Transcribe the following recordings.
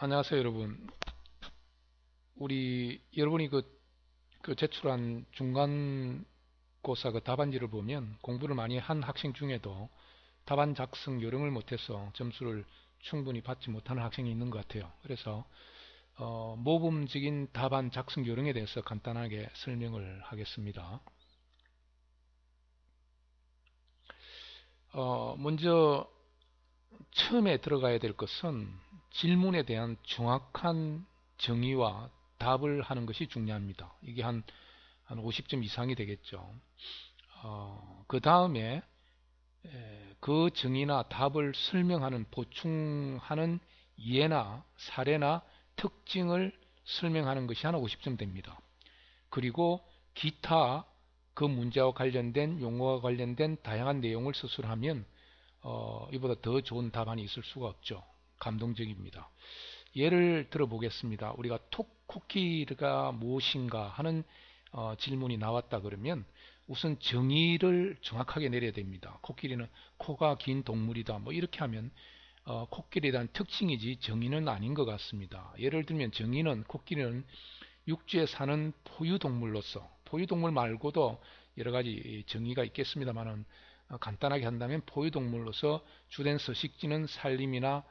안녕하세요, 여러분. 여러분이 그 제출한 중간고사 그 답안지를 보면 공부를 많이 한 학생 중에도 답안 작성 요령을 못해서 점수를 충분히 받지 못하는 학생이 있는 것 같아요. 그래서 모범적인 답안 작성 요령에 대해서 간단하게 설명을 하겠습니다. 먼저 처음에 들어가야 될 것은 질문에 대한 정확한 정의와 답을 하는 것이 중요합니다. 이게 한 50점 이상이 되겠죠. 그 다음에 그 정의나 답을 설명하는 보충하는 예나 사례나 특징을 설명하는 것이 한 50점 됩니다. 그리고 기타 그 문제와 관련된 용어와 관련된 다양한 내용을 서술하면 이보다 더 좋은 답안이 있을 수가 없죠. 감동적입니다. 예를 들어 보겠습니다. 우리가 코끼리가 무엇인가 하는 질문이 나왔다 그러면 우선 정의를 정확하게 내려야 됩니다. 코끼리는 코가 긴 동물이다. 뭐 이렇게 하면 코끼리에 대한 특징이지 정의는 아닌 것 같습니다. 예를 들면 정의는 코끼리는 육지에 사는 포유동물로서 포유동물 말고도 여러 가지 정의가 있겠습니다만은 간단하게 한다면 포유동물로서 주된 서식지는 산림이나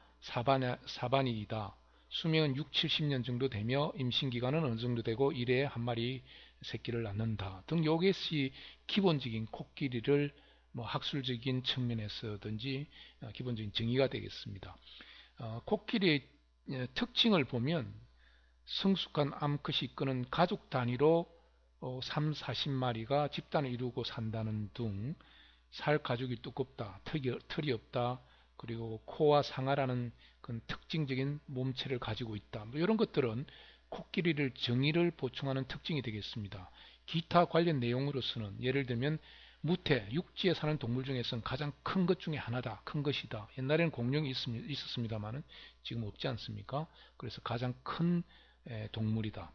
사바니이다. 수명은 6, 70년 정도 되며 임신기간은 어느 정도 되고 1회에 한 마리 새끼를 낳는다 등 요것이 기본적인 코끼리를 뭐 학술적인 측면에서든지 기본적인 정의가 되겠습니다. 코끼리의 특징을 보면 성숙한 암컷이 이끄는 가족 단위로 3, 40마리가 집단을 이루고 산다는 등 살 가죽이 두껍다, 털이 없다, 그리고 코와 상아라는 그런 특징적인 몸체를 가지고 있다. 뭐 이런 것들은 코끼리를 정의를 보충하는 특징이 되겠습니다. 기타 관련 내용으로서는 예를 들면 무태, 육지에 사는 동물 중에서는 가장 큰 것 중에 하나다. 큰 것이다. 옛날에는 공룡이 있었습니다만은 지금 없지 않습니까? 그래서 가장 큰 동물이다.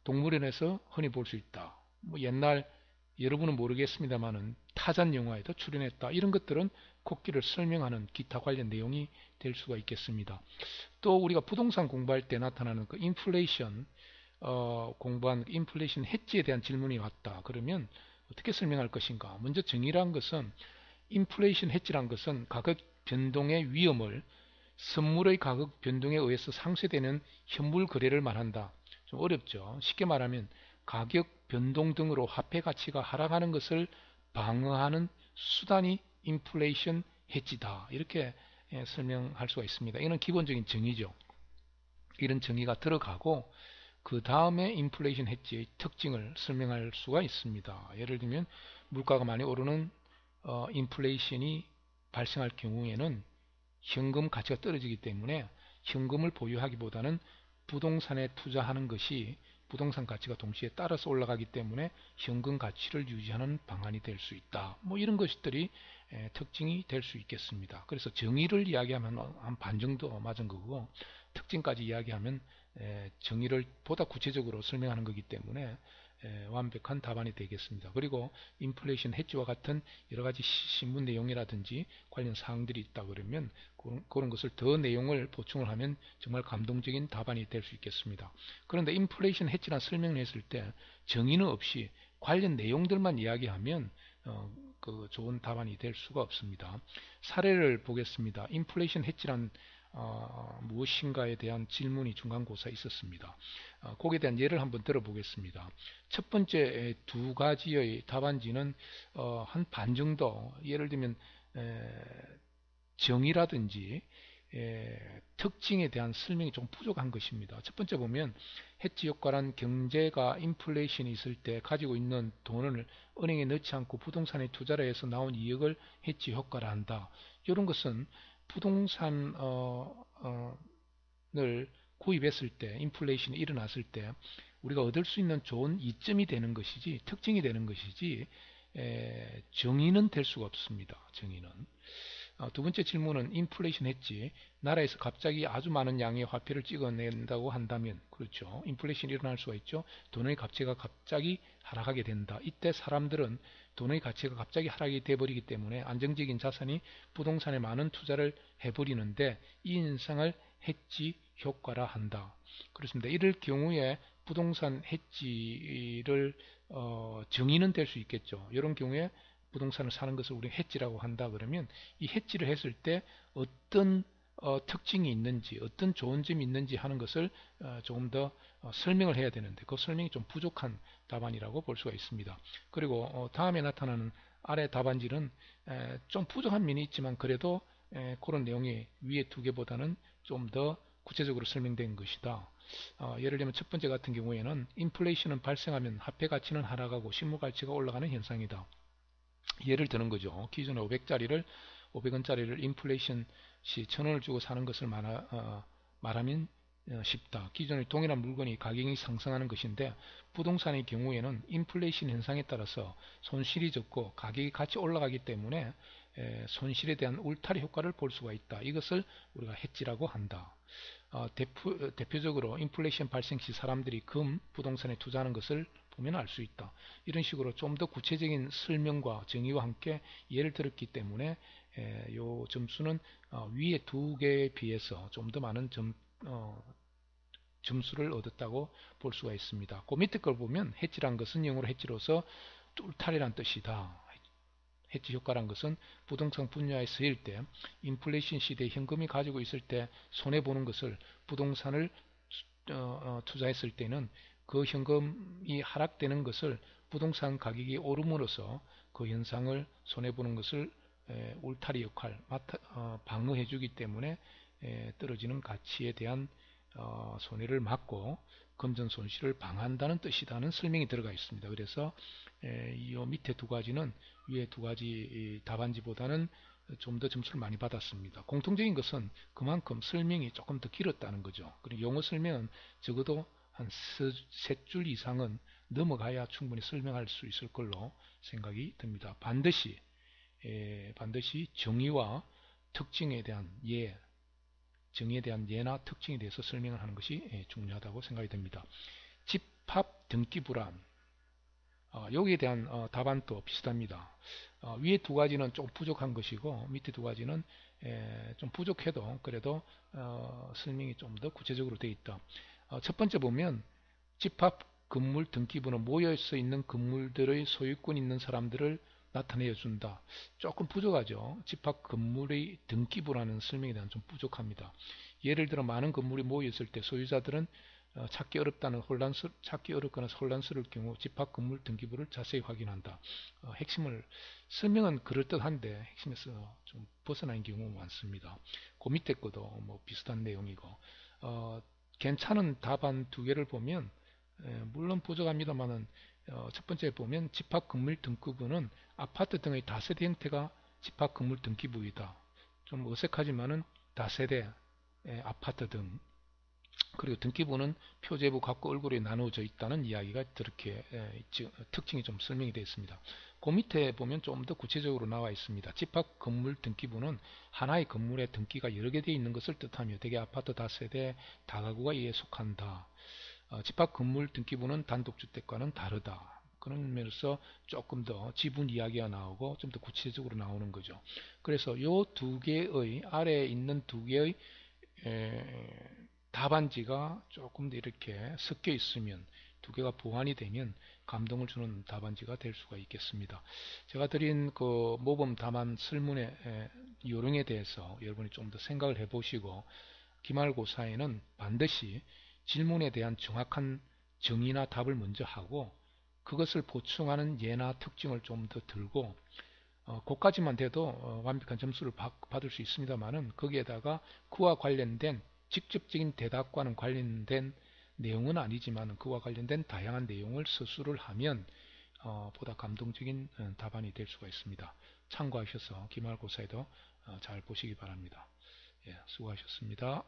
동물원에서 흔히 볼 수 있다. 뭐 옛날 여러분은 모르겠습니다만은 타잔 영화에도 출연했다. 이런 것들은 코끼리를 설명하는 기타 관련 내용이 될 수가 있겠습니다. 또 우리가 부동산 공부할 때 나타나는 그 인플레이션 공부한 인플레이션 해지에 대한 질문이 왔다. 그러면 어떻게 설명할 것인가? 먼저 정의란 것은 인플레이션 해지란 것은 가격 변동의 위험을 선물의 가격 변동에 의해서 상쇄되는 현물 거래를 말한다. 좀 어렵죠. 쉽게 말하면 가격 변동 등으로 화폐 가치가 하락하는 것을 방어하는 수단이 인플레이션 해지다. 이렇게 설명할 수가 있습니다. 이는 기본적인 정의죠. 이런 정의가 들어가고 그 다음에 인플레이션 해지의 특징을 설명할 수가 있습니다. 예를 들면 물가가 많이 오르는 인플레이션이 발생할 경우에는 현금 가치가 떨어지기 때문에 현금을 보유하기보다는 부동산에 투자하는 것이 부동산 가치가 동시에 따라서 올라가기 때문에 현금 가치를 유지하는 방안이 될 수 있다. 뭐 이런 것들이 특징이 될 수 있겠습니다. 그래서 정의를 이야기하면 한 반 정도 맞은 거고 특징까지 이야기하면 정의를 보다 구체적으로 설명하는 거기 때문에 완벽한 답안이 되겠습니다. 그리고 인플레이션 해지와 같은 여러 가지 신문 내용이라든지 관련 사항들이 있다 그러면 그런 것을 더 내용을 보충을 하면 정말 감동적인 답안이 될 수 있겠습니다. 그런데 인플레이션 해지란 설명을 했을 때 정의는 없이 관련 내용들만 이야기하면 그 좋은 답안이 될 수가 없습니다. 사례를 보겠습니다. 인플레이션 해지란 무엇인가에 대한 질문이 중간고사에 있었습니다. 거기에 대한 예를 한번 들어보겠습니다. 첫 번째 두 가지의 답안지는 한 반 정도 예를 들면 정의라든지 특징에 대한 설명이 좀 부족한 것입니다. 첫 번째 보면 해지 효과란 경제가 인플레이션이 있을 때 가지고 있는 돈을 은행에 넣지 않고 부동산에 투자를 해서 나온 이익을 해지 효과라 한다. 이런 것은 부동산을 구입했을 때 인플레이션이 일어났을 때 우리가 얻을 수 있는 좋은 이점이 되는 것이지 특징이 되는 것이지 정의는 될 수가 없습니다. 정의는. 두 번째 질문은 인플레이션 했지 나라에서 갑자기 아주 많은 양의 화폐를 찍어낸다고 한다면 그렇죠. 인플레이션이 일어날 수가 있죠. 돈의 가치가 갑자기 하락하게 된다. 이때 사람들은 돈의 가치가 갑자기 하락이 돼버리기 때문에 안정적인 자산이 부동산에 많은 투자를 해버리는데 이 현상을 해지 효과라 한다. 그렇습니다. 이럴 경우에 부동산 해지를 정의는 될 수 있겠죠. 이런 경우에 부동산을 사는 것을 우리 해지라고 한다 그러면 이 해지를 했을 때 어떤 특징이 있는지 어떤 좋은 점이 있는지 하는 것을 조금 더 설명을 해야 되는데 그 설명이 좀 부족한 답안이라고 볼 수가 있습니다. 그리고 다음에 나타나는 아래 답안지는 좀 부족한 면이 있지만 그래도 그런 내용이 위에 두 개보다는 좀 더 구체적으로 설명된 것이다. 예를 들면 첫 번째 같은 경우에는 인플레이션은 발생하면 화폐 가치는 하락하고 실물 가치가 올라가는 현상이다. 예를 드는 거죠. 기존에 500원짜리를 인플레이션 시 1000원을 주고 사는 것을 말하면 쉽다. 기존의 동일한 물건이 가격이 상승하는 것인데 부동산의 경우에는 인플레이션 현상에 따라서 손실이 적고 가격이 같이 올라가기 때문에 손실에 대한 울타리 효과를 볼 수가 있다. 이것을 우리가 해지라고 한다. 대표적으로 인플레이션 발생 시 사람들이 부동산에 투자하는 것을 보면 알 수 있다. 이런 식으로 좀 더 구체적인 설명과 정의와 함께 예를 들었기 때문에 요 점수는 위에 두 개에 비해서 좀 더 많은 점수를 얻었다고 볼 수가 있습니다. 그 밑에 걸 보면 해지란 것은 영어로 해지로서 뚫타리란 뜻이다. 해지 효과란 것은 부동산 분야에 쓰일 때 인플레이션 시대에 현금이 가지고 있을 때 손해보는 것을 부동산을 투자했을 때는 그 현금이 하락되는 것을 부동산 가격이 오름으로써 그 현상을 손해보는 것을 울타리 역할 방어해 주기 때문에 떨어지는 가치에 대한 손해를 막고 금전 손실을 방어한다는 뜻이라는 설명이 들어가 있습니다. 그래서 이 밑에 두 가지는 위에 두 가지 답안지보다는 좀 더 점수를 많이 받았습니다. 공통적인 것은 그만큼 설명이 조금 더 길었다는 거죠. 그리고 용어 설명은 적어도 한 세 줄 이상은 넘어가야 충분히 설명할 수 있을 걸로 생각이 듭니다. 반드시 정의와 특징에 대한 정의에 대한 예나 특징에 대해서 설명을 하는 것이 중요하다고 생각이 됩니다. 집합 등기 불안 여기에 대한 답안도 비슷합니다. 위에 두 가지는 좀 부족한 것이고 밑에 두 가지는 좀 부족해도 그래도 설명이 좀 더 구체적으로 되어 있다. 첫 번째 보면 집합 건물 등기부는 모여서 있는 건물들의 소유권 있는 사람들을 나타내어 준다. 조금 부족하죠. 집합 건물의 등기부라는 설명에 대한 좀 부족합니다. 예를 들어 많은 건물이 모여 있을 때 소유자들은 찾기 어렵거나 혼란스러울 경우 집합 건물 등기부를 자세히 확인한다. 설명은 그럴듯한데 핵심에서 좀 벗어난 경우가 많습니다. 그 밑에 것도 뭐 비슷한 내용이고 괜찮은 답안 두 개를 보면 물론 부족합니다만은 첫 번째 보면 집합 건물 등기부는 아파트 등의 다세대 형태가 집합 건물 등기부이다. 좀 어색하지만은 다세대 아파트 등 그리고 등기부는 표제부 각각 얼굴이 나누어져 있다는 이야기가 그렇게 특징이 좀 설명이 되어 있습니다. 그 밑에 보면 좀 더 구체적으로 나와 있습니다. 집합 건물 등기부는 하나의 건물에 등기가 여러 개 되어 있는 것을 뜻하며 대개 아파트 다세대 다가구가 이에 속한다. 집합 건물 등기부는 단독주택과는 다르다. 그런 면에서 조금 더 지분 이야기가 나오고 좀 더 구체적으로 나오는 거죠. 그래서 이 두 개의 아래에 있는 두 개의 답안지가 조금 더 이렇게 섞여 있으면 두 개가 보완이 되면 감동을 주는 답안지가 될 수가 있겠습니다. 제가 드린 그 모범 답안 설문의 요령에 대해서 여러분이 좀 더 생각을 해보시고 기말고사에는 반드시 질문에 대한 정확한 정의나 답을 먼저 하고 그것을 보충하는 예나 특징을 좀 더 들고 그까지만 돼도 완벽한 점수를 받을 수 있습니다만은 거기에다가 그와 관련된 직접적인 대답과는 관련된 내용은 아니지만 그와 관련된 다양한 내용을 서술을 하면 보다 감동적인 답안이 될 수가 있습니다. 참고하셔서 기말고사에도 잘 보시기 바랍니다. 예, 수고하셨습니다.